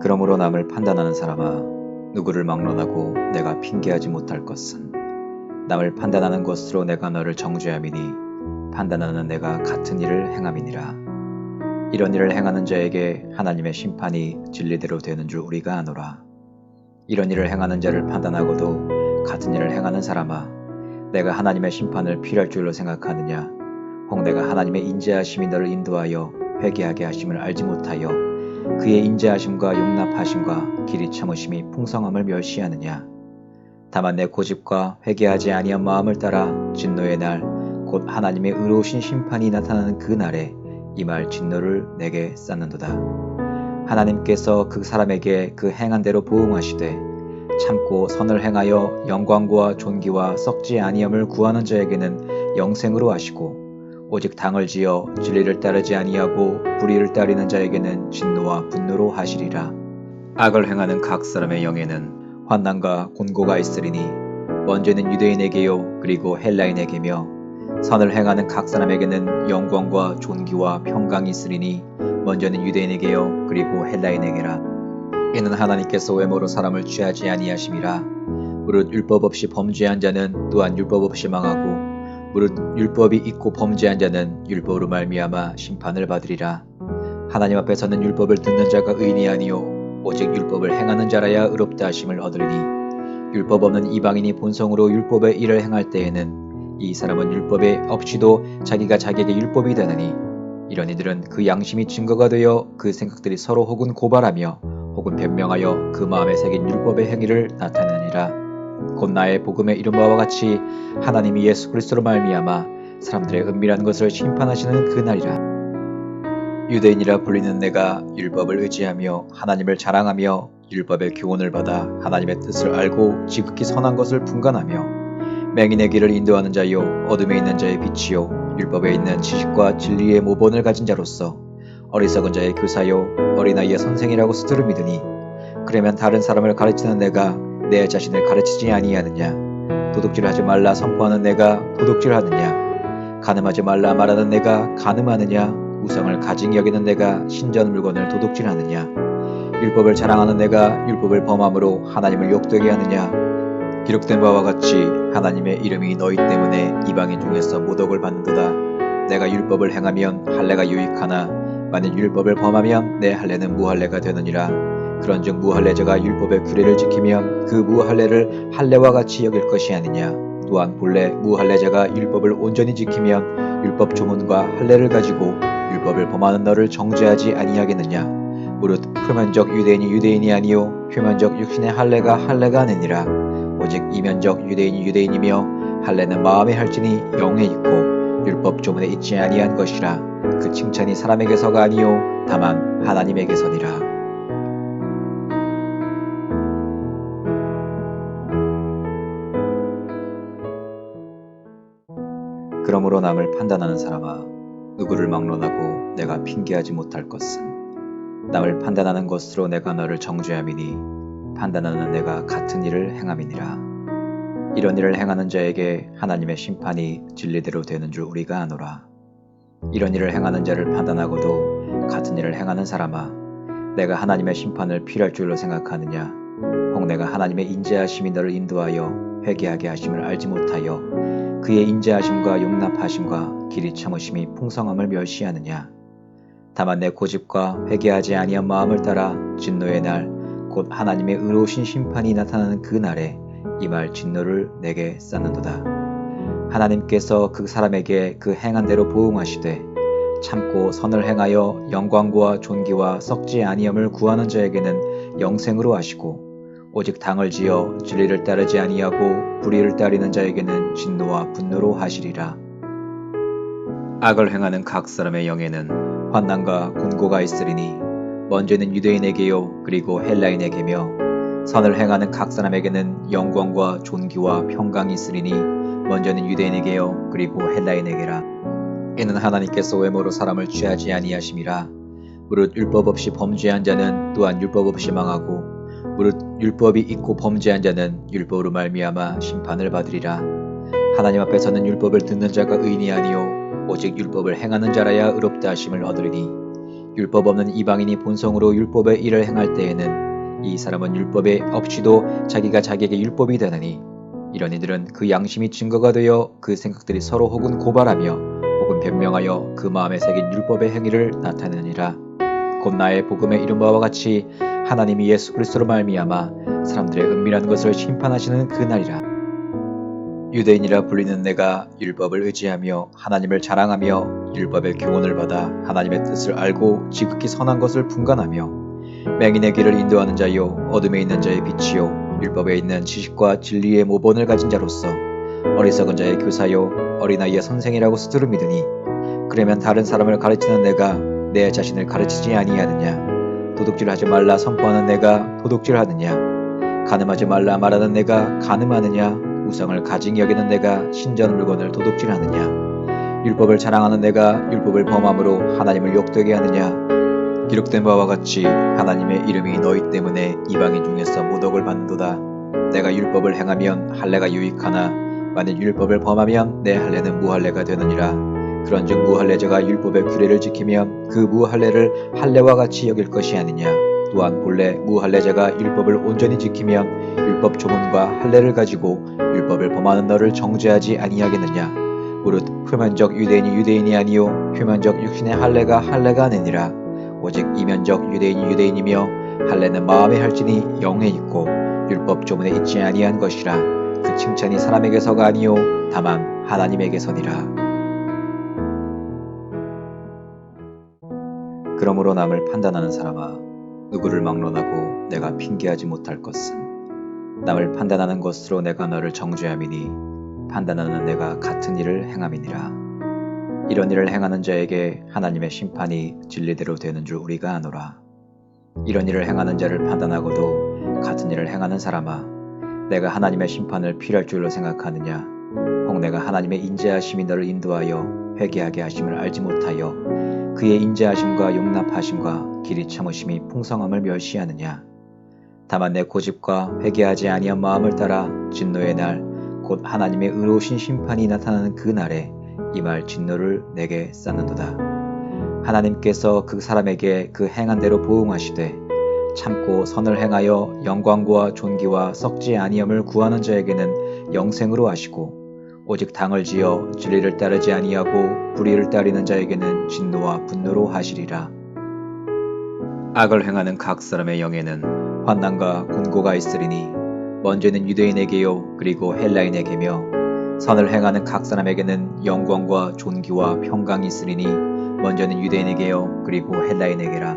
그러므로 남을 판단하는 사람아, 누구를 막론하고 내가 핑계하지 못할 것은 남을 판단하는 것으로 내가 너를 정죄함이니 판단하는 내가 같은 일을 행함이니라. 이런 일을 행하는 자에게 하나님의 심판이 진리대로 되는 줄 우리가 아노라. 이런 일을 행하는 자를 판단하고도 같은 일을 행하는 사람아, 내가 하나님의 심판을 피할 줄로 생각하느냐? 혹 내가 하나님의 인자하심이 너를 인도하여 회개하게 하심을 알지 못하여 그의 인자하심과 용납하심과 길이 참으심이 풍성함을 멸시하느냐? 다만 내 고집과 회개하지 아니한 마음을 따라 진노의 날 곧 하나님의 의로우신 심판이 나타나는 그 날에 임할 진노를 내게 쌓는도다. 하나님께서 그 사람에게 그 행한 대로 보응하시되 참고 선을 행하여 영광과 존귀와 썩지 아니함을 구하는 자에게는 영생으로 하시고 오직 당을 지어 진리를 따르지 아니하고 불의를 따르는 자에게는 진노와 분노로 하시리라. 악을 행하는 각 사람의 영에는 환난과 곤고가 있으리니 먼저는 유대인에게요 그리고 헬라인에게며 선을 행하는 각 사람에게는 영광과 존귀와 평강이 있으리니 먼저는 유대인에게요 그리고 헬라인에게라. 이는 하나님께서 외모로 사람을 취하지 아니하심이라. 무릇 율법 없이 범죄한 자는 또한 율법 없이 망하고 무릇 율법이 있고 범죄한 자는 율법으로 말미암아 심판을 받으리라. 하나님 앞에서는 율법을 듣는 자가 의인이 아니요 오직 율법을 행하는 자라야 의롭다 하심을 얻으리니 율법 없는 이방인이 본성으로 율법의 일을 행할 때에는 이 사람은 율법에 없이도 자기가 자기에게 율법이 되느니 이런 이들은 그 양심이 증거가 되어 그 생각들이 서로 혹은 고발하며 혹은 변명하여 그 마음에 새긴 율법의 행위를 나타내니라. 곧 나의 복음에 이른 바와 같이 하나님이 예수 그리스도로 말미암아 사람들의 은밀한 것을 심판하시는 그날이라. 유대인이라 불리는 내가 율법을 의지하며 하나님을 자랑하며 율법의 교훈을 받아 하나님의 뜻을 알고 지극히 선한 것을 분간하며 맹인의 길을 인도하는 자요 어둠에 있는 자의 빛이요 율법에 있는 지식과 진리의 모본을 가진 자로서 어리석은 자의 교사요 어린아이의 선생이라고 스스로 믿으니 그러면 다른 사람을 가르치는 내가 내 자신을 가르치지 아니하느냐? 도둑질하지 말라 선포하는 내가 도둑질하느냐? 간음하지 말라 말하는 내가 간음하느냐? 우상을 가증히 여기는 내가 신전 물건을 도둑질하느냐? 율법을 자랑하는 내가 율법을 범함으로 하나님을 욕되게 하느냐? 기록된 바와 같이 하나님의 이름이 너희 때문에 이방인 중에서 모독을 받는도다. 내가 율법을 행하면 할례가 유익하나 만일 율법을 범하면 내 할례는 무할례가 되느니라. 그런즉 무할례자가 율법의 규례를 지키면 그 무할례를 할례와 같이 여길 것이 아니냐. 또한 본래 무할례자가 율법을 온전히 지키면 율법 조문과 할례를 가지고 율법을 범하는 너를 정죄하지 아니하겠느냐. 무릇 표면적 유대인이 유대인이 아니요 표면적 육신의 할례가 할례가 아니니라. 오직 이면적 유대인이 유대인이며 할례는 마음에 할지니 영에 있고 율법 조문에 있지 아니한 것이라. 그 칭찬이 사람에게서가 아니요 다만 하나님에게서니라. 그러므로 남을 판단하는 사람아, 누구를 막론하고 내가 핑계하지 못할 것은 남을 판단하는 것으로 내가 너를 정죄함이니 판단하는 내가 같은 일을 행함이니라. 이런 일을 행하는 자에게 하나님의 심판이 진리대로 되는 줄 우리가 아노라. 이런 일을 행하는 자를 판단하고도 같은 일을 행하는 사람아, 내가 하나님의 심판을 피할 줄로 생각하느냐? 혹 내가 하나님의 인자하심이 너를 인도하여 회개하게 하심을 알지 못하여 그의 인자하심과 용납하심과 길이 참으심이 풍성함을 멸시하느냐? 다만 내 고집과 회개하지 아니한 마음을 따라 진노의 날 곧 하나님의 의로우신 심판이 나타나는 그 날에 임할 진노를 내게 쌓는도다. 하나님께서 그 사람에게 그 행한 대로 보응하시되 참고 선을 행하여 영광과 존귀와 썩지 아니함을 구하는 자에게는 영생으로 하시고 오직 당을 지어 진리를 따르지 아니하고 불의를 따르는 자에게는 진노와 분노로 하시리라. 악을 행하는 각 사람의 영에는 환난과 곤고가 있으리니 먼저는 유대인에게요 그리고 헬라인에게며 선을 행하는 각 사람에게는 영광과 존귀와 평강이 있으리니 먼저는 유대인에게요 그리고 헬라인에게라. 이는 하나님께서 외모로 사람을 취하지 아니하심이라. 무릇 율법 없이 범죄한 자는 또한 율법 없이 망하고 무릇 율법이 있고 범죄한 자는 율법으로 말미암아 심판을 받으리라. 하나님 앞에서는 율법을 듣는 자가 의인이 아니요 오직 율법을 행하는 자라야 의롭다 하심을 얻으리니 율법 없는 이방인이 본성으로 율법의 일을 행할 때에는 이 사람은 율법에 없이도 자기가 자기에게 율법이 되느니 이런 이들은 그 양심이 증거가 되어 그 생각들이 서로 혹은 고발하며 혹은 변명하여 그 마음에 새긴 율법의 행위를 나타내느니라. 곧 나의 복음에 이른 바와 같이 하나님이 예수 그리스도로 말미암아 사람들의 은밀한 것을 심판하시는 그날이라. 유대인이라 불리는 내가 율법을 의지하며 하나님을 자랑하며 율법의 교훈을 받아 하나님의 뜻을 알고 지극히 선한 것을 분간하며 맹인의 길을 인도하는 자요 어둠에 있는 자의 빛이요 율법에 있는 지식과 진리의 모본을 가진 자로서 어리석은 자의 교사요 어린아이의 선생이라고 스스로 믿으니 그러면 다른 사람을 가르치는 내가 내 자신을 가르치지 아니하느냐. 도둑질하지 말라 선포하는 내가 도둑질하느냐. 간음하지 말라 말하는 내가 간음하느냐. 우상을 가증히 여기는 내가 신전 물건을 도둑질하느냐. 율법을 자랑하는 내가 율법을 범함으로 하나님을 욕되게 하느냐. 기록된 바와 같이 하나님의 이름이 너희 때문에 이방인 중에서 모독을 받는도다. 내가 율법을 행하면 할례가 유익하나 만일 율법을 범하면 내 할례는 무할례가 되느니라. 그런즉 무할례자가 율법의 규례를 지키면 그 무할례를 할례와 같이 여길 것이 아니냐. 또한 본래 무할례자가 율법을 온전히 지키면 율법 조문과 할례를 가지고 율법을 범하는 너를 정죄하지 아니하겠느냐. 무릇 표면적 유대인이 유대인이 아니요 표면적 육신의 할례가 할례가 아니니라. 오직 이면적 유대인이 유대인이며 할례는 마음에 할지니 영에 있고 율법 조문에 있지 아니한 것이라. 그 칭찬이 사람에게서가 아니요 다만 하나님에게서니라. 그러므로 남을 판단하는 사람아 누구를 막론하고 내가 핑계하지 못할 것은 남을 판단하는 것으로 내가 너를 정죄함이니 판단하는 내가 같은 일을 행함이니라. 이런 일을 행하는 자에게 하나님의 심판이 진리대로 되는 줄 우리가 아노라. 이런 일을 행하는 자를 판단하고도 같은 일을 행하는 사람아 내가 하나님의 심판을 피할 줄로 생각하느냐. 혹 내가 하나님의 인자하심이 너를 인도하여 회개하게 하심을 알지 못하여 그의 인자하심과 용납하심과 길이 참으심이 풍성함을 멸시하느냐. 다만 내 고집과 회개하지 아니한 마음을 따라 진노의 날 곧 하나님의 의로우신 심판이 나타나는 그 날에 이 말 진노를 내게 쌓는도다. 하나님께서 그 사람에게 그 행한 대로 보응하시되 참고 선을 행하여 영광과 존귀와 썩지 아니함을 구하는 자에게는 영생으로 하시고 오직 당을 지어 진리를 따르지 아니하고 불의를 따르는 자에게는 진노와 분노로 하시리라. 악을 행하는 각 사람의 영에는 환난과 곤고가 있으리니 먼저는 유대인에게요 그리고 헬라인에게며 선을 행하는 각 사람에게는 영광과 존귀와 평강이 있으리니 먼저는 유대인에게요 그리고 헬라인에게라.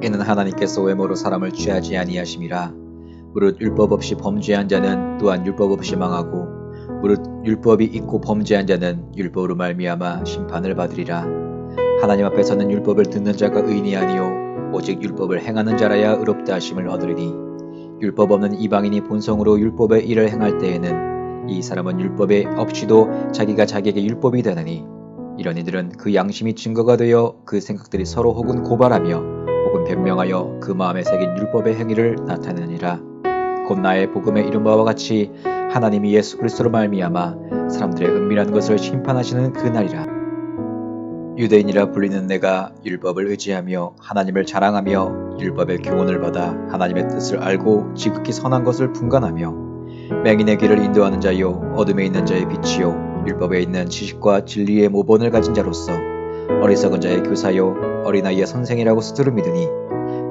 이는 하나님께서 외모로 사람을 취하지 아니하심이라. 무릇 율법 없이 범죄한 자는 또한 율법 없이 망하고 무릇 율법이 있고 범죄한 자는 율법으로 말미암아 심판을 받으리라. 하나님 앞에서는 율법을 듣는 자가 의인이 아니요 오직 율법을 행하는 자라야 의롭다 하심을 얻으리니 율법 없는 이방인이 본성으로 율법의 일을 행할 때에는 이 사람은 율법에 없이도 자기가 자기에게 율법이 되느니 이런 이들은 그 양심이 증거가 되어 그 생각들이 서로 혹은 고발하며 혹은 변명하여 그 마음에 새긴 율법의 행위를 나타내느니라. 곧 나의 복음에 이른 바와 같이 하나님이 예수 그리스도로 말미암아 사람들의 은밀한 것을 심판하시는 그날이라. 유대인이라 불리는 내가 율법을 의지하며 하나님을 자랑하며 율법의 교훈을 받아 하나님의 뜻을 알고 지극히 선한 것을 분간하며 맹인의 길을 인도하는 자요 어둠에 있는 자의 빛이요 율법에 있는 지식과 진리의 모본을 가진 자로서 어리석은 자의 교사요 어린아이의 선생이라고 스스로 믿으니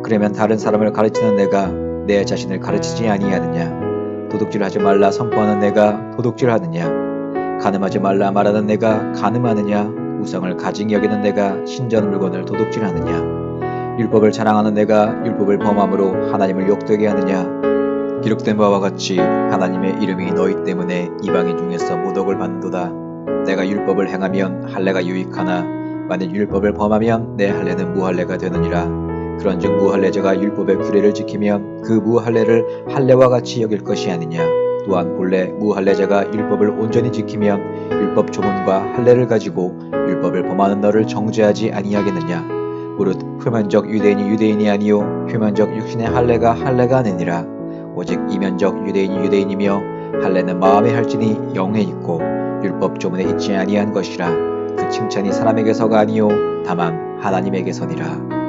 그러면 다른 사람을 가르치는 내가 내 자신을 가르치지 아니하느냐. 도둑질하지 말라 선포하는 내가 도둑질하느냐. 간음하지 말라 말하는 내가 간음하느냐. 우상을 가증히 여기는 내가 신전 물건을 도둑질하느냐. 율법을 자랑하는 내가 율법을 범함으로 하나님을 욕되게 하느냐. 기록된 바와 같이 하나님의 이름이 너희 때문에 이방인 중에서 모독을 받는도다. 내가 율법을 행하면 할례가 유익하나 만일 율법을 범하면 내 할례는 무할례가 되느니라. 그런즉 무할례자가 율법의 규례를 지키면 그 무할례를 할례와 같이 여길 것이 아니냐. 또한 본래 무할례자가 율법을 온전히 지키면 율법 조문과 할례를 가지고 율법을 범하는 너를 정죄하지 아니하겠느냐. 무릇 표면적 유대인이 유대인이 아니요 표면적 육신의 할례가 할례가 아니니라. 오직 이면적 유대인이 유대인이며 할례는 마음에 할지니 영에 있고 율법 조문에 있지 아니한 것이라. 그 칭찬이 사람에게서가 아니요 다만 하나님에게서니라.